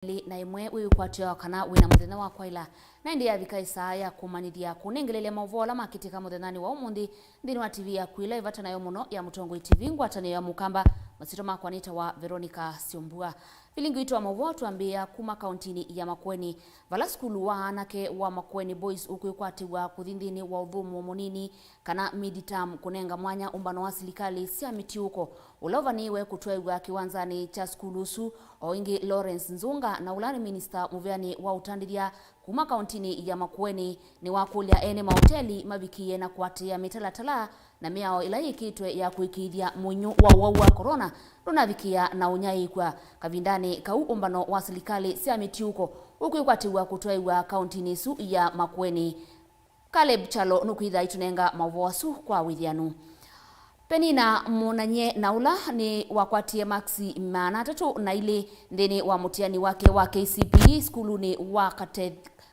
na imwe wikwatio kana wina muthenya wa kwaila na ndi yathika isaa ya kumanithia kunengelele mauvola makitika muthenani wa umuthi ndini wa TV ya kwila ivata nayo muno ya Mutongoi TV ngwatanio ya mukamba masito makwa nita wa Veronica Siombua. Vilingi itu wa Mauvoo tuambia kuma kauntini ya Makueni vala skulu wa anake wa Makueni Boys ukuikwatiwa kuthindhini wa uthumu munini kana mid-term kunenga mwanya umbano wa silikali sia mitiuko ulovaniwe kutwaiwa kiwanzani cha skulu su oingi Lawrence Nzunga na ulani minister muvyani wa utandiria kuma kauntini ya Makueni ni wakulia ene mahoteli mabikie na kuatia mitalatala na miao ilaikitwe ya kuikithia munyu wa corona runavikia na unyai kwa kavindani kau umbano wa silikali sia mitiuko ukuikwatiwa kutwaiwa kauntini su ya Makueni. Caleb Chalo nukwitha itunenga Mauvoo su kwa withianu. Penina munanye naula ni wakwatie maxi 300 na ile ndeni wa mutiani wake wa KCPE skuluni wa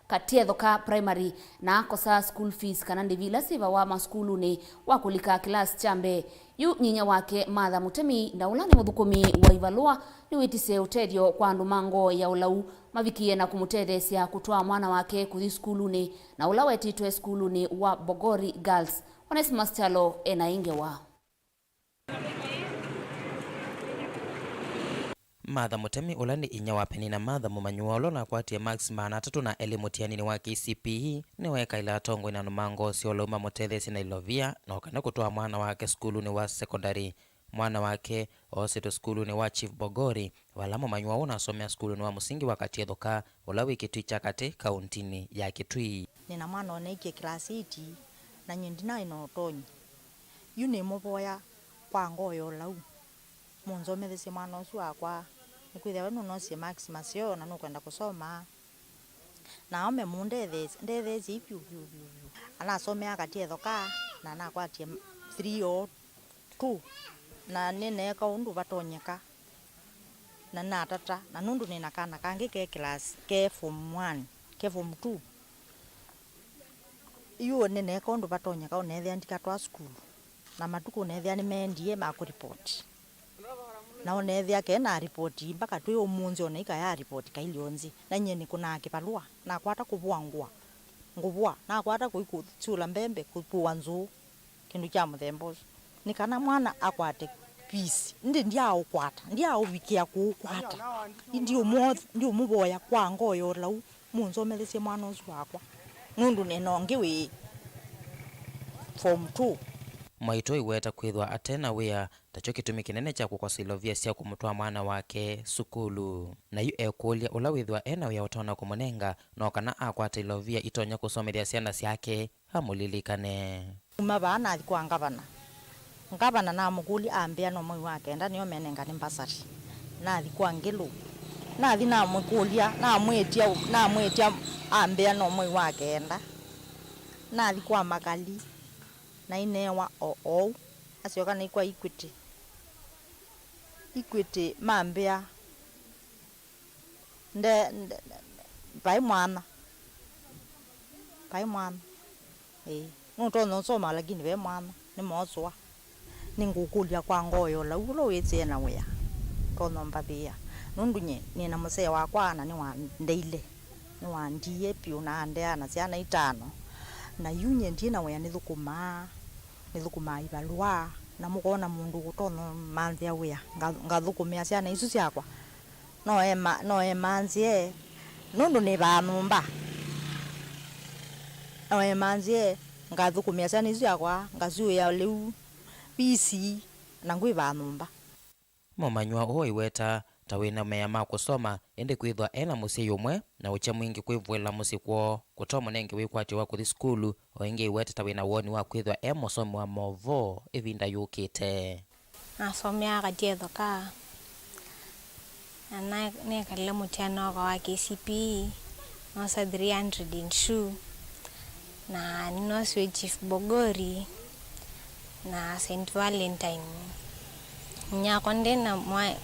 Katiethoka primary na kosa school fees kana ndivila siva wa maskuluni wa kulika class chambe yu nyinya wake Matha Mutemi naula ni muthukumi wa ivalua ni witise utedio kwa ndumango ya ulau mavikie na kumutethesia kutwa mwana wake kuthi skuluni na ula wetitwe skuluni wa Bogori Girls. Onesmus Chalo enaingewa Matha Mutemi ulani inya wa Penina Matha mumanyuolo na kwatie max 300 na elimu tianini wa KCPE ni weka ila tongo ina numango si oloma mutethesi na ilovia na wakana kutoa mwana wake skulu ni wa secondary. Mwana wake osito skulu ni wa Chief Bogori wala mumanyuolo na asomea skulu ni wa musingi wa Katiethoka ulawi Kitui Chakati kauntini ya Kitui. Nina mwana oneike class 8 na nyendina inotonyi yune moboya kwa ngoyo lau munzo methesi mwana usu wakwa nikwithia we nunosie max masio na nukwenda kusoma na ome mundethesi ipiu anasomea Katiethoka na nakwatie 302 na nineka undu vatonyeka na natata na nundu nina kana kangi ke class ke form 1 ke form 2 iyo nineka undu vatonyeka unethia ndika twa skulu na matuku unethia ni mendie makuripoti na onethia kena report mpaka twi umunzi onaika ya report kailionzi na nyeni kuna kibalua na kwata kubua ngubua na kwata kuikutsula mbembe kupua nzu kindu kya muthembozo nikana mwana akwate peace ndia ukwata ndia uvikia kukwata ndio muboya kwa ngoyo lau munzo melesie mwana usu wakwa nundu nenongiwe form 2 Mwaitoi weta kwithwa atena wea tacho kitumi kinene cha kukosilovia sia kumutwa mwana wake sukulu na yu ekulia ula withwa ena wea utona kumunenga no kana akwata ilovia itonya kusomeria siana siake hamulilikane umabana alikuwa ngabana na muguli ambia no mwi wake enda niyo menenga ni mbasari na alikuwa ngelu na athina mukulia na mwetia ambia no mwi wake enda na alikuwa magali na inewa asioka na ikwa Equity mambia nde bai mwana nutono soma lakini bai mwana ni mozwa ningukulia kwa ngoyo la ulo wetse na wea tono mbabia nundunye nina musee wakwa na ni wa ndeile ni wa ndie piu na andea na ciana 5 na yunye ndina wea nithukuma ibalua na mukona mundu gutono manthia wea ngathukumia ciana isu ciakwa no emanzie nundu ni banumba no emanzie ngathukumia ciana isu ciakwa ngazuya liu bisi na ngui banumba mumanywa oi weta tawina meya ma kusoma ende kwithwa ena musie yumwe na ucha mwingi kwivwela musie kwo kutomo nenge wikwati wa kuthi skulu oingi weta tawina woni wa kwithwa musomi wa Mauvoo ivinda yukite nasomea Katiethoka na nekale mutiano wa KCPE nosa 302 na ninoswe Chief Bogori na St. Valentine nyakonde na mwa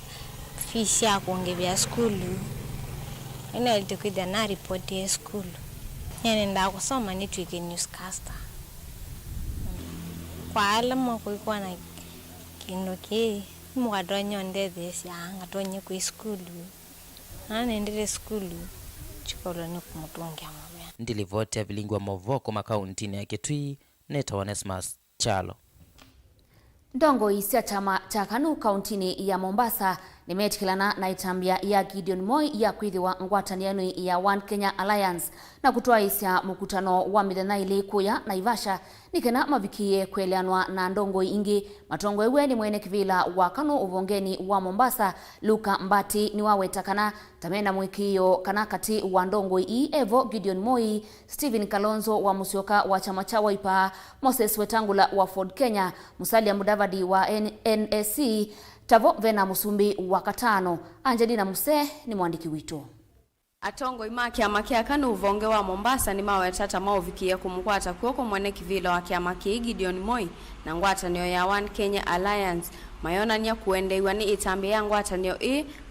fisi ya kuongevya skulu ina ilitukwida na ripoti ya skulu nenda kusoma nitwike newscaster kwa alama kulikuwa na kindu ki mukadonyo ndethesi anga tonye ku skulu nendele skulu chikolo ni kumutungia mabea ndilivoti ya Vilingi wa Mauvoo kuma kauntini ya Kitui neta Onesmus Chalo. Ndongo isia chama cha KANU kauntini ya Mombasa nimetikilana na itambia ya Gideon Moi ya kwithiwa ngwataniano ya One Kenya Alliance na kutoa isia mkutano wa mithenya ili kuya Naivasha nikena mavikie kweleanwa na ndongo ingi matongo ewe ni mwene kivila wa KANU uvongeni wa Mombasa Luka Mbati ni wawetakana tamena mwikio kana kati wa ndongo Evo Gideon Moi, Stephen Kalonzo wa Musyoka wa chama cha Wiper, Moses Wetangula wa Ford Kenya, Musalia Mudavadi wa NSC, Tavo Vena Musumbi wa Katano. Angelina Muse ni mwandiki wito. Atongo imaki amakia KANU uvonge wa Mombasa ni mawetata mauvikia kumukwata kuoko mwene kivila wa kiamaki Gideon Moi na ngwatanio ya One Kenya Alliance mayona nia kuendeiwa ni itambi ya ngwatanio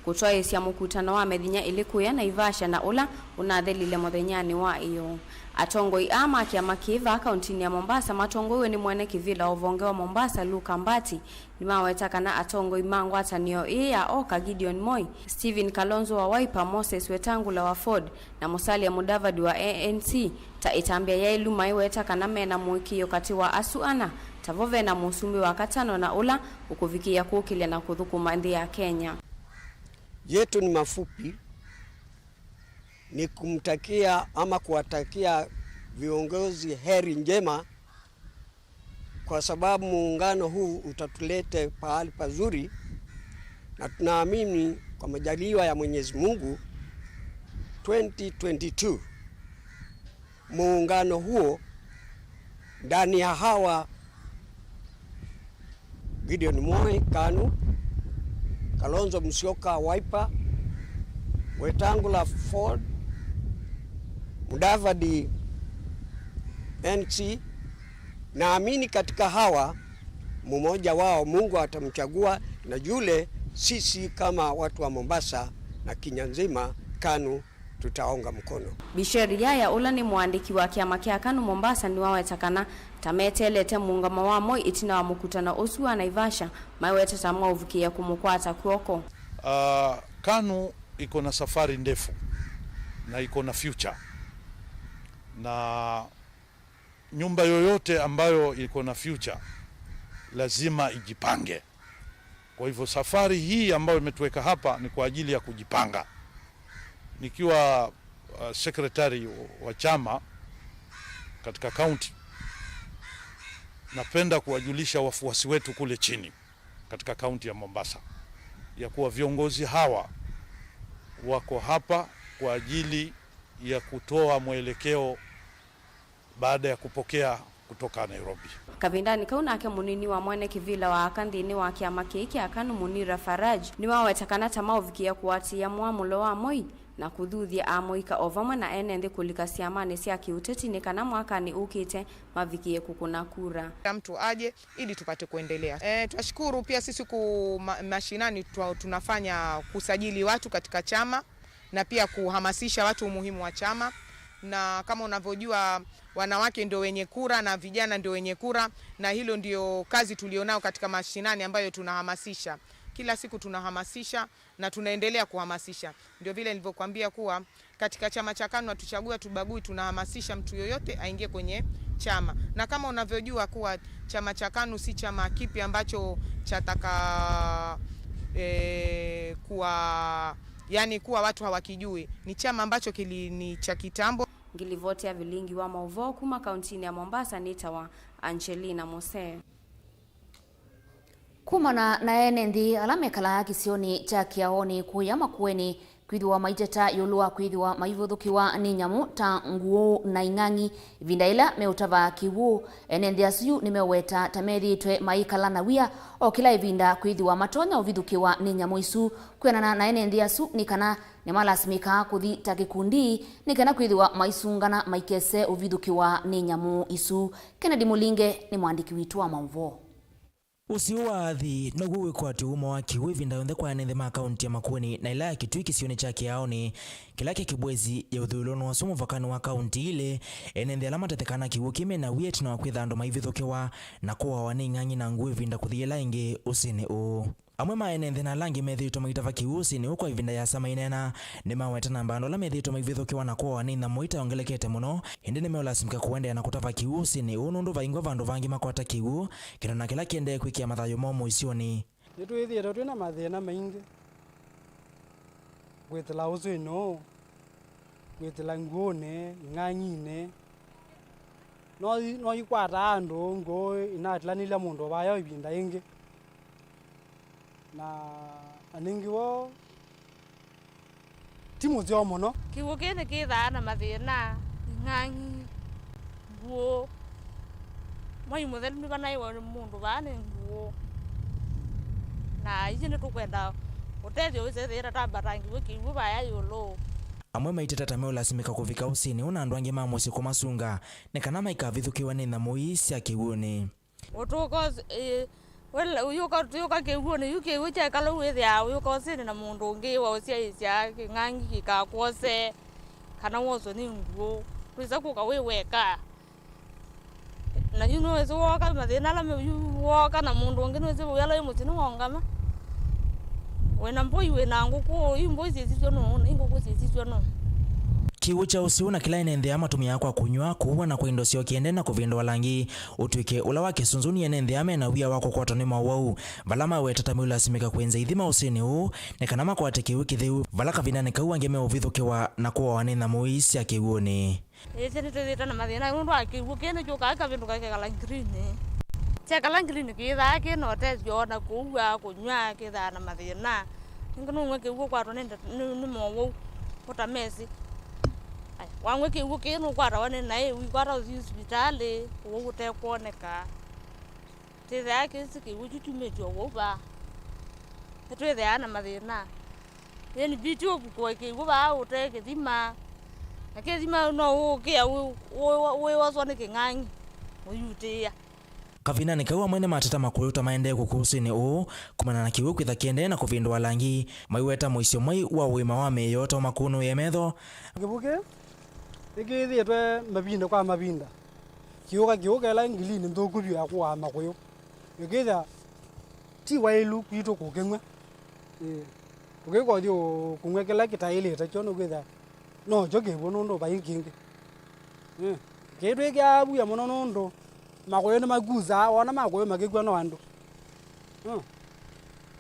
kutoa isia mkutano wa medhinya ilikuya Naivasha na ula unadhelile mothenyani wa iyo. Atongo ama kiamakiva kauntini ya Mombasa matongo ni mwene kivila uvonge wa Mombasa Luka Mbati ni mawetaka na atongo ngwatanio ya Oka Gideon Moi, Stephen Kalonzo wa Wiper, Moses Wetangula wa Ford na Musalia Mudavadi wa ANC ta itambia ya iluma iwetaka na mena mwikio kati wa asuana Tavove na Musumbi wa Katano na ula ukuvikia kukile na kuthukuma ndi ya Kenya. Yetu ni mafupi, ni kumtakia ama kuwatakia viongozi heri njema, kwa sababu muungano huu utatulete pahali pazuri, na tunaamini kwa majaliwa ya Mwenyezi Mungu 2022 muungano huo ndani ya hawa Gideon Moi KANU, Kalonzo Musyoka Wiper, Wetangula Ford, Mudavadi NC, naamini katika hawa mmoja wao Mungu atamchagua, na yule sisi kama watu wa Mombasa na Kenya nzima KANU tutaonga mkono. Bisheria ya ula ni mwandiki wa kiama kia KANU Mombasa ni wawetakana tametelete muungama wa Moi itina wa mkutano usu wa Naivasha maiweta tamwa uvikia kumukwata kuoko. KANU iko na safari ndefu na iko na future, na nyumba yoyote ambayo iko na future lazima ijipange. Kwa hivyo safari hii ambayo imetuweka hapa ni kwa ajili ya kujipanga. Nikiwa secretary wa chama katika county, napenda kuwajulisha wafuasi wetu kule chini katika county ya Mombasa ya kuwa viongozi hawa wako hapa kwa ajili ya kutoa mwelekeo baada ya kupokea kutoka Nairobi. Kavindani kauna ake munini wa mwene kivila wa akandini wa kiama kiki akanu Munira Faraj ni wawetakana tamao vikia kuwatia muamulo wa Moi na kudhuthia amoika ovamwe na enende kulika siamane siya kiuteti ni kana mwaka ni ukite mavikie kukuna kura. Mtu aje ili tupate kuendelea. Tunashukuru pia sisi mashinani tunafanya kusajili watu katika chama na pia kuhamasisha watu umuhimu wa chama, na kama unavyojua wanawake ndio wenye kura na vijana ndio wenye kura, na hilo ndio kazi tulionao katika mashinani ambayo tunahamasisha. Kila siku tunahamasisha na tunaendelea kuhamasisha. Ndio vile nilivyokuambia kuwa katika chama cha KANU hatuchagui tubagui, tunahamasisha mtu yoyote aingie kwenye chama. Na kama unavyojua kuwa chama cha KANU si chama kipi ambacho chataka kuwa watu hawakijui. Ni chama ambacho ni cha kitambo. Ngilivoti ya Vilingi wa Mauvoo kuma kauntini ya Mombasa nitawa Angelina Mose. Kumana na enendi alamekala kisioni cha kiaoni kuyama kueni kwithiwa maiteta yolua kwithiwa maivuthukiwa ni nyamu ta nguo na ing'ang'i vindaila meutava kiwu enendi asiu nimeweta tamethitwe maikala na wia o kila ivinda kwithiwa matonya uvithukiwa ni nyamu isu kwenana na enendi asu nikana ni malasimika kuthi ta kikundi nikana kwithiwa maisungana maikese uvithukiwa ni nyamu isu. Kennedy Mulinge ni mwandiki witu wa Mauvoo. Usiwathi no gwikwati uma wa kiwi vinda yonthe kwa nethe ma akaunti ya Makueni na ila kitui kisione cha kiaoni kilake kibwezi ya uthulono wa sumu vakani wa akaunti ile enethe alama tatekana kiwu kime na wiet na wakwitha ando maivithukiwa na kuwa wani ng'ang'i na ngui vinda kuthiela ingi usini u amwe maenenthi na langi methitwo magitava kiusi ni ukwa ivinda ya sama inena ni maweta na mbando la methitwo magithukiwa na kwa ni na moita ongelekete muno hindi ni meolasimika kuendea na kutava kiusi ni unundu vaingwa vandu vangi makwata kiu kino na kila kiende kwikia mathayo momo isioni nitwithire twina mathina maingi gwitila ucino gwitila nguone ng'ang'ine no ikwata andu ngo inatilanile mundu vayo ivinda ingi na aningi wo timu zio muno kiugo kene kithaa na mathina ng'ang'i nguo mwai muthelu ni vanaiwa mundu vane nguo na ici ni tukwenda utethio wicethira tambatangi wikiugo vaya yulu amwe maiteta ta meolasimika kuvika usini una andu angi mamusi kumasunga ni kana maikavithukiwa ni thamui cia kiuoni utuko uyuka kiuoni yuki wicha kala withia uyuka usini na mundu ungi wa ucia king'ang'i gikakwose kana woso ni nguo kwisa kuka wiweka na yuno wezo woka mathina la woka na mundu ungi wezo yala yumutini wongama wena mboi wena nguku imbo icio no nguku icio no kiwu cha usiu na kila enenthi amatumia yakwa kunywa kuwa na kwindo sio kiende na kuvindwa langi utwike ula wa kisunzuni enenthi amena wia wako kwata ni mawau valama wetata mula simika kwenza ithima usini huu ni kana makwate kiwu kithiu vala kavina ni kau angeme uvithukiwa na kuwa wanena muisi ya kiwuni ese ni twithita na mathina undu akiwu kene chuka kavindu kake kalangrini chekala ngrini kithaa kino tezio na kuua kunywa kithaa na mathina ngino ngwe kiugo kwatwo ni mowo utamesi wangwe kiugo kino kwatwa wane nae wikwata hospitali uwo kuoneka tithaa kisi kiugo chuchumetio woba twithia na mathina ni bitio kwa kiugo ba utekithima na kithima no ukia we wasone king'ang'i uyutia kavina ni kaua mwene matata makuruta maende kukusini uu kumana na kiwu kwitha kiende na kuvindwa langi maiweta muisio mwai wa wima wa meyoto makunu yemetho kibuke ikithietwe mavinda kwa mavinda kiuka ila ngilini nthukuthio ya kuwa makuyu ikitha ti wailu kwitu kukimwe ukikothio kumwe kila kitailite kyo nukitha no jo kibu nundu vaingingi kitu ikiabuya muno nundu makuyu ni maguza wona makuyu magigwa no andu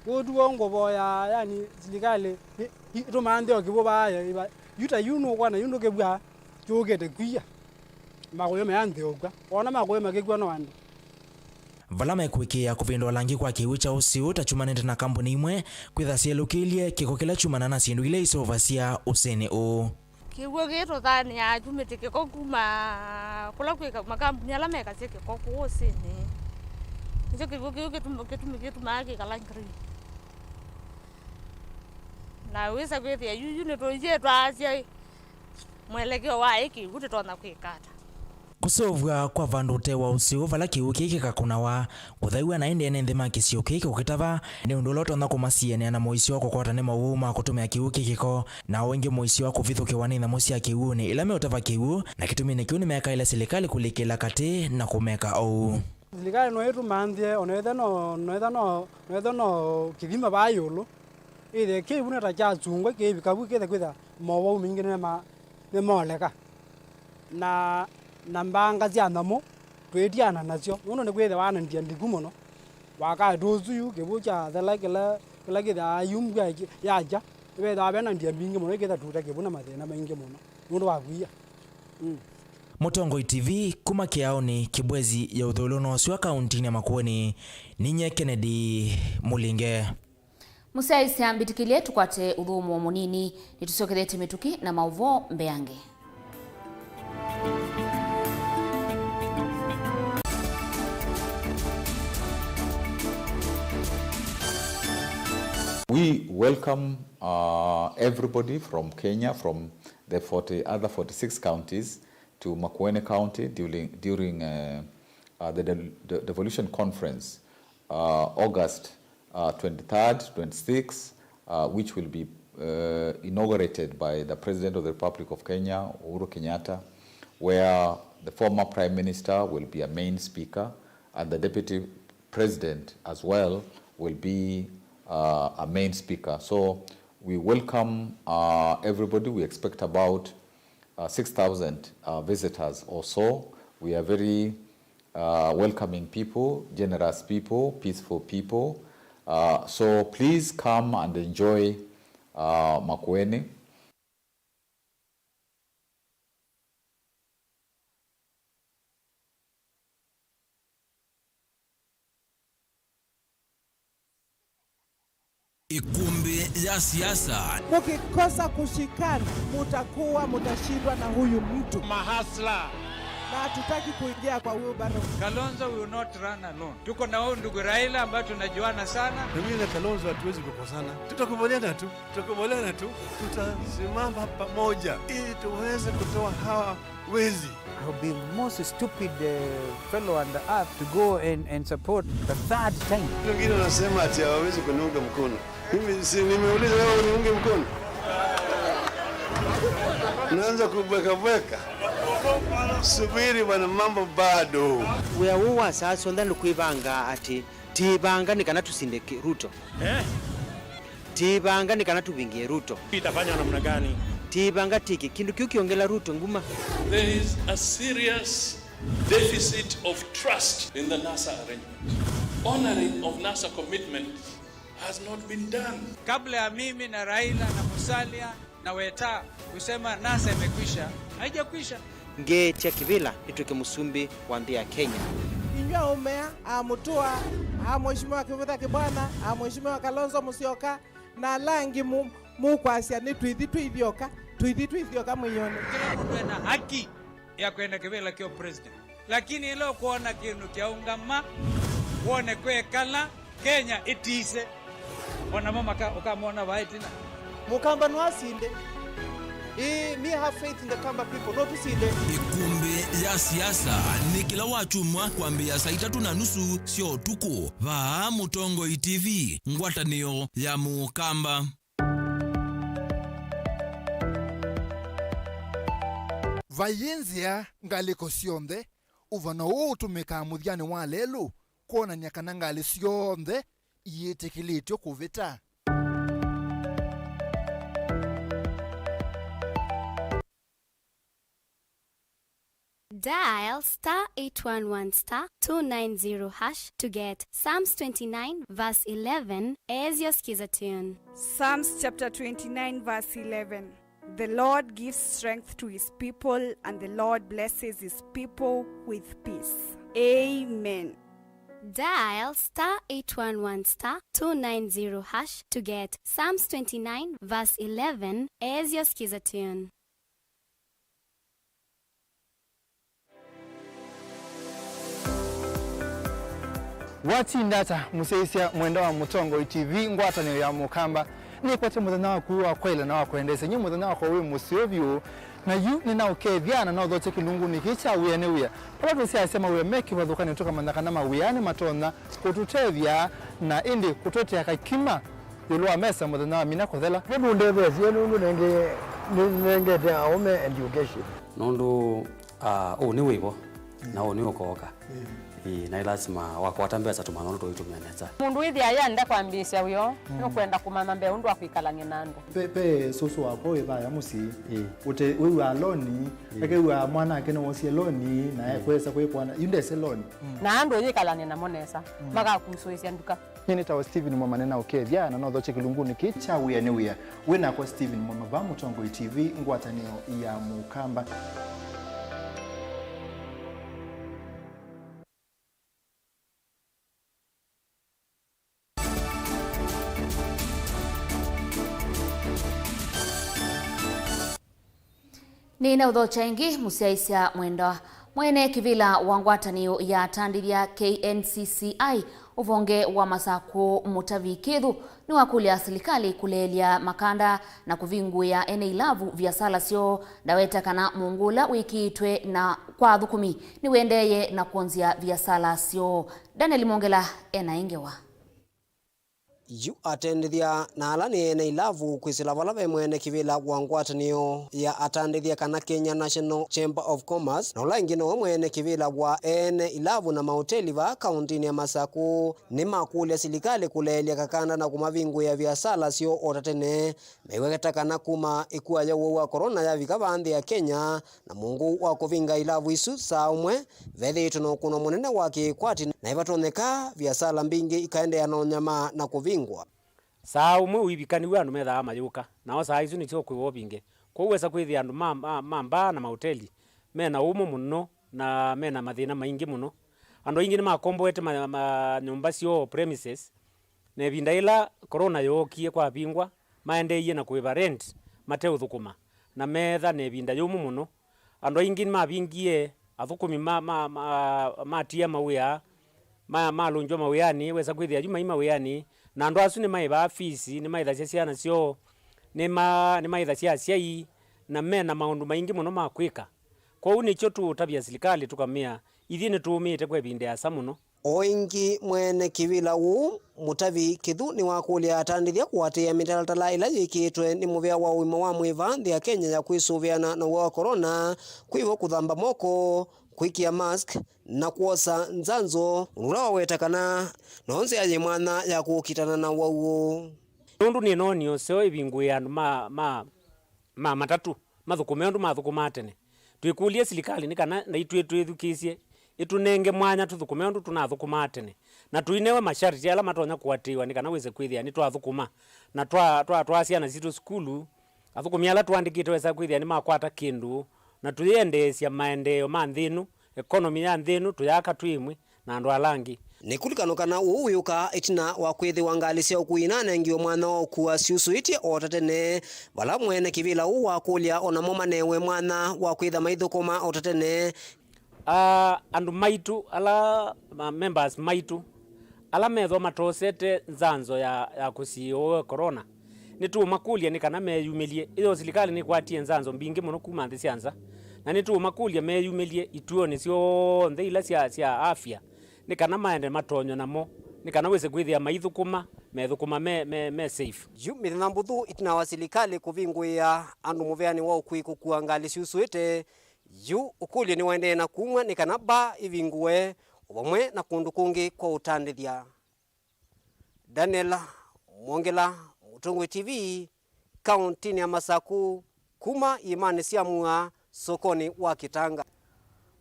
kutuo ngovo ya yani serikali itumanthio kibu baya yuta yuno kwana yuno kebwa chugete kwia makuyu meanthio kwa wona makuyu magigwa no andu vala mekwikia kuvindwa langi kwa kiwu cha usiu tachumanite na kampuni imwe kwitha sielukilie kiko kila chumana na sindu ile isovasia usini uu kiugo gitu thani ya jumite kiko kuma kula kwika makampuni ala meka cie kiko kuusini icho kiugo kituma kikalangiri na wisa kwithia yuyu ni tuije twacia mwelekeo wa iki guti tona kwikata kusovwa kwa vandu tewa usiu vala kiwu kiki kakunawa kuthaiwa na indi ene nthi makisio kiki ukitava ni undu ulo tona kumasiene na muisio wako kwata ni mawuma kutumia kiwu kikiko na wengi muisio wako vithukiwa ni thamo cia kiwuni ila meutava kiwu na kitumini kiu ni meka ile serikali kulikila kati na kumeka ou serikali no itumanthie onetha no kithima ba yulu ithe kiwu na ta cha chungwa kivikabu kithe kwitha mowo mingi ne moleka na mbanga cia thamo twitiana nacio uno ni kwitha wana ndia ndiku muno waka dozu yu kibu cha thela kila kitha yumga yaja wetha bena ndia bingi muno kitha tuta kibu na mathina maingi muno mundu wakuia Mutongoi TV kuma kiaoni kibwezi ya uthuluno cia kaunti ya Makueni ninye Kennedy Mulinge musaisi ambitikilie tukwate uthumu munini nitucokerete mituki na Mauvoo mbeange We welcome everybody from Kenya, from the other 46 counties to Makueni County during the devolution conference, August 23rd, 26th, which will be inaugurated by the President of the Republic of Kenya, Uhuru Kenyatta, where the former Prime Minister will be a main speaker and the Deputy President as well will be a main speaker. So we welcome everybody. We expect about 6,000 visitors or so. We are very welcoming people, generous people, peaceful people. So please come and enjoy Makueni. Ikumbi ya siasa. Mukikosa kushikana, mutashindwa na huyu mtu. Mahasla. Na hatutaki kuingia kwa huyu bado. Kalonzo will not run alone. Tuko na huyu ndugu Raila ambaye tunajuana sana. Mimi na Kalonzo hatuwezi kukosana. Tutakubaliana tu. Tutasimama pamoja ili tuweze kutoa hawa wezi. I'll be the most stupid fellow on the earth to go and support the third time. Wengine wanasema ati hawawezi kuniunga mkono. Mimi si nimeuliza wewe uniunge mkono. Unaanza kubweka. Subiri bwana, mambo bado. We are who sasa ndani kuibanga ati tibanga ni kana tusindeke Ruto. Tibanga ni kana tubingie Ruto. Itafanya namna gani? Tibanga tiki kindu kiongela Ruto nguma. There is a serious deficit of trust in the NASA arrangement. Honoring of NASA commitment has not been done. Kabla ya mimi na Raila na Musalia na Weta kusema NASA imekwisha, haijakwisha. Ngetia kivila ituke musumbi wa ndhi ya Kenya. Inywa umea amutua mheshimiwa Kivutha Kibwana, mheshimiwa Kalonzo Musyoka na langi mukwasia ni twithioka mwinyoni. Kila mtu ana haki ya kwenda kivila kio president. Lakini ilo kuona kinu kia ungama uone kwekala Kenya itise. Wana mama ukamwona vaitina. Mukamba nwasinde. Me have faith in the Kamba people, not to see them. Ikumbi ya siasa ni kila wachumwa kuambia saa 3:30 sio tuko va Mutongo TV ngwatanio ya Mukamba. Vayenzia ngaliko sionde uvana utumika muthiani wa lelu kuona nyakana ngali sionde iyetekilitio kuvita. Dial *811*290# to get Psalms 29 verse 11 as your skiza tune. Psalms chapter 29 verse 11. The Lord gives strength to his people, and the Lord blesses his people with peace. Amen. Dial *811*290# to get Psalms 29 verse 11 as your skiza tune. Watindata museisia mwenda wa Mutongo TV ngwatanio ya Mukamba ni kwate muthenya wa kuwa kwela na wa kuendesa nyi muthenya wa kwa musiovyo na yu ni na ukethiana na uthoche kilungu ni kicha wiyane wiya pala tusiasema wiya meki vathukani tuka mandaka na mawiyane matona kututethia na indi kutotea kakima yulua mesa muthenya wa mina kuthela hebu ndevesi nundu nenge te aume education nundu ni wivo na ni ukoka na lazima wakwata mbesa tumanono tuitumeneza mundu ithi aya nda kwambisya uyo no kwenda kumama mbe undu akwikalanga nando pe susu wako ithaya musi ute wewe aloni ake wewe mwana ake no wosie loni na kwesa kwepwana yunde se loni na andu yikalanga na monesa maka kusuisya nduka Nini tawa Steven Mwamanena ukethia na nothoche kilunguni kicha wiyane wiya wina kwa Steven Mwamava Mutongo TV ngwatanio ya Mukamba. Nina udhocha ingi musiaisya mwenda mwene kivila wangwatanio ya tandiria KNCCI uvonge wa masako mutavikithu ni wakulia serikali kulelia makanda na kuvinguya ene ilavu vya sala sio daweta kana mungula wikitwe na kwa thukumi ni wendeye na kuonzia vya sala sio. Daniel Mongela ena ingewa yu atendithia na ala ni ilavu kwisila vala ve mwene kivila wa ngwatanio ya atandithia kana Kenya National Chamber of Commerce na ula ingi no mwene kivila wa ene ilavu na mahoteli va kauntini ya Masaku ni makulia silikali kulelia kakanda na kumavingu ya biasala sio otatene meiweketa kana kuma ikuwa ya wa corona ya vikavandi ya Kenya na mungu wa kuvinga ilavu isu saa umwe vethi ituno kuno munene wa kikwati na ivatoneka biasala mbingi ikaende ya nonyama na kuvingwa saa umwe uibikaniwe andu methaa mayuka nao saa isu nitio kwiwo binge kwa uweza kwithia andu mamba na mahoteli mena umu muno na mena mathina maingi muno andu ingi ni makomboete nyumba cio premises na binda ila corona yokie kwa bingwa maendeiye na kuiva rent mateu thukuma na metha ne binda yumu muno andu ingi ni mabingie athukumi matia mawia malunjwa mawiyani weza kwithia juma ima wiyani na andu asu ni maiva afisi ni maitha cia ciana cio ni maitha cia ciai na mena maundu maingi muno makwika kwa uni cho tu tabia serikali tukamia ithini tuumite kwa binde ya samuno oingi mwene kivila uu mutavi kithu ni wakulia atandithia kuatia mitalatala ila yikitwe ni muvea wa uima wa mwiva nthi ya Kenya ya kwisuviana na wa corona kwivo kuthamba moko kwikia mask na kuosa nzanzo ula wawetakana nonse aje mwana ya kukitana na wauo nundu ni nonio seo ibingu ya matatu mathukume ndu mathukuma tene twikulie serikali ni kana na itwe twithukisye itunenge mwanya tuthukume ndu tunathukuma tene na tuinewe masharti ala matonya kuatiwa ni kana weze kwithia ni twathukuma na twasiana zitu skulu athukumi ala twandikite weza kwithia ni makwata kindu na tuyendeesya maendeleo ma nthinu economy ya nthinu tuyaka twimwe na andu alangi ni kulikanukana uyuka itina wa kwithiwa ngali cia ukuinana ngio mwana wa kuwa ciusuitie otatene vala mwene kivila u wa kulia ona momanewe mwana wa kwitha maithukuma otatene andu maitu ala members maitu ala metho matosete nzanzo ya kusio corona ni tu makulia ni kana meyumilie iyo serikali ni kwatie nzanzo mbingi muno kuma nthi cianza na ni tu makulia meyumilie ituoni cio nthe ila cia afya ni kana maende matonyo namo ni kana wese kwithia maithukuma methukuma me safe yu mithina mbuthu itina wa serikali kuvingwia andu muveani wa ukwiku kuangali ciusuite yu ukulia ni wende na kumwa ni kana ba ivingue ubamwe na kundu kungi kwa utandithia. Daniel Mwongela, Mutongwe TV, kauntini ya Masaku, kuma imani siamua sokoni wa Kitanga.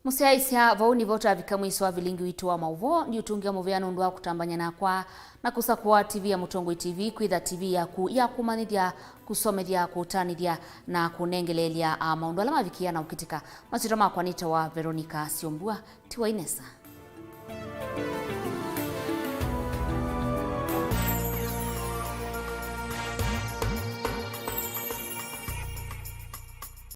Musiaisia vauni vota vikamwiso wa Vilingi witu wa Mauvoo ndi utungia muveano ndu wa kutambanya na kwa na kusakua TV ya Mutongwe TV kwitha TV ya kumanithia kusomethia kutanithia na kunengelelia maundu ala mavikia na ukitika masito makwanita wa Veronica Siombua tiwa Inesa.